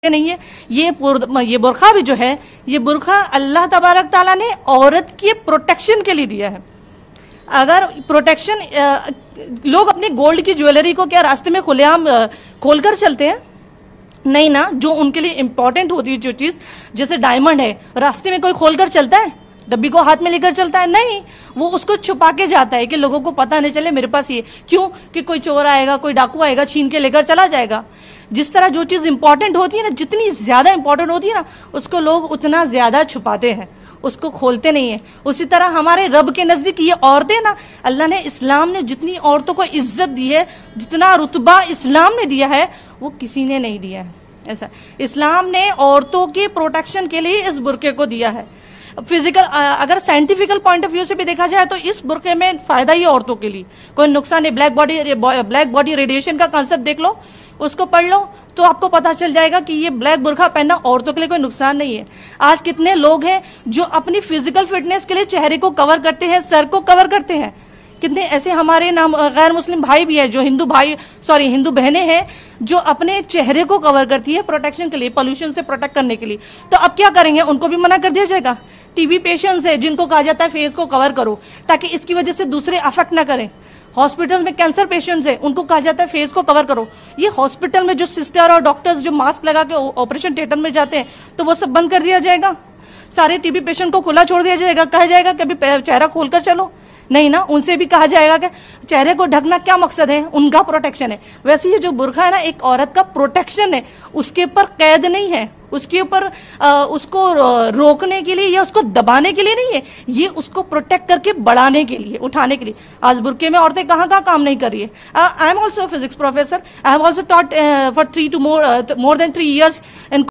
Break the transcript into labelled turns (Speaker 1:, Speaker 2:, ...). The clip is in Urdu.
Speaker 1: نہیں ہے. یہ برقع بھی جو ہے یہ برقع اللہ تبارک تعالیٰ نے عورت کی پروٹیکشن کے لیے دیا ہے. اگر پروٹیکشن لوگ اپنے گولڈ کی جویلری کو کیا راستے میں کھلے عام کھول کر چلتے ہیں؟ نہیں نا. جو ان کے لیے امپورٹنٹ ہوتی ہے جو چیز جیسے ڈائمنڈ ہے راستے میں کوئی کھول کر چلتا ہے؟ ڈبی کو ہاتھ میں لے کر چلتا ہے؟ نہیں. وہ اس کو چھپا کے جاتا ہے کہ لوگوں کو پتہ نہیں چلے میرے پاس یہ. کیوں؟ کہ کوئی چور آئے گا کوئی ڈاکو آئے گا چھین کے لے کر چلا جائے گا. جس طرح جو چیز امپورٹنٹ ہوتی ہے نا جتنی زیادہ امپورٹنٹ ہوتی ہے نا اس کو لوگ اتنا زیادہ چھپاتے ہیں اس کو کھولتے نہیں ہیں. اسی طرح ہمارے رب کے نزدیک یہ عورتیں نا اللہ نے اسلام نے جتنی عورتوں کو عزت دی ہے جتنا رتبہ اسلام نے دیا ہے وہ کسی نے نہیں دیا ہے. ایسا اسلام نے عورتوں کی پروٹیکشن کے لیے اس برقعے کو دیا ہے. فزیکل اگر سائنٹیفیکل پوائنٹ آف ویو سے بھی دیکھا جائے تو اس برقعے میں فائدہ ہی عورتوں کے لیے کوئی نقصان نہیں. بلیک باڈی ریڈیشن کا کانسیپٹ دیکھ لو اس کو پڑھ لو تو آپ کو پتا چل جائے گا کہ یہ بلیک برقعہ پہننا عورتوں کے لیے کوئی نقصان نہیں ہے. آج کتنے لوگ ہیں جو اپنی فزیکل فٹنس کے لیے چہرے کو کور کرتے ہیں سر کو کور کرتے ہیں. کتنے ایسے ہمارے غیر مسلم بھائی بھی ہیں جو ہندو بہنیں ہیں جو اپنے چہرے کو کور کرتی ہے پروٹیکشن کے لیے پولوشن سے پروٹیکٹ کرنے کے لیے. تو اب کیا کریں گے؟ ان کو بھی منع کر دیا جائے گا. ٹی بی پیشنٹس ہے جن کو کہا جاتا ہے فیس کو کور کرو تاکہ اس کی وجہ سے دوسرے افیکٹ نہ کریں. ہاسپٹل میں کینسر پیشنٹس ہیں ان کو کہا جاتا ہے فیس کو کور کرو. یہ ہاسپٹل میں جو سسٹر اور ڈاکٹرز جو ماسک لگا کے آپریشن تھیٹر میں جاتے ہیں تو وہ سب بند کر دیا جائے گا. سارے ٹی بی پیشنٹ کو کھلا چھوڑ دیا جائے گا. کہا جائے گا کہ ابھی چہرہ کھول کر چلو. نہیں نا. ان سے بھی کہا جائے گا کہ چہرے کو ڈھکنا کیا مقصد ہے؟ ان کا پروٹیکشن ہے. ویسے یہ جو برقعہ ہے نا ایک عورت کا پروٹیکشن ہے. اس کے اوپر قید نہیں ہے. اس کے اوپر اس کو روکنے کے لیے یا اس کو دبانے کے لیے نہیں ہے. یہ اس کو پروٹیکٹ کر کے بڑھانے کے لیے اٹھانے کے لیے. آج برقعے میں عورتیں کہاں کام نہیں کر رہی ہے. I am also physics professor. I have also taught for more than 3 years in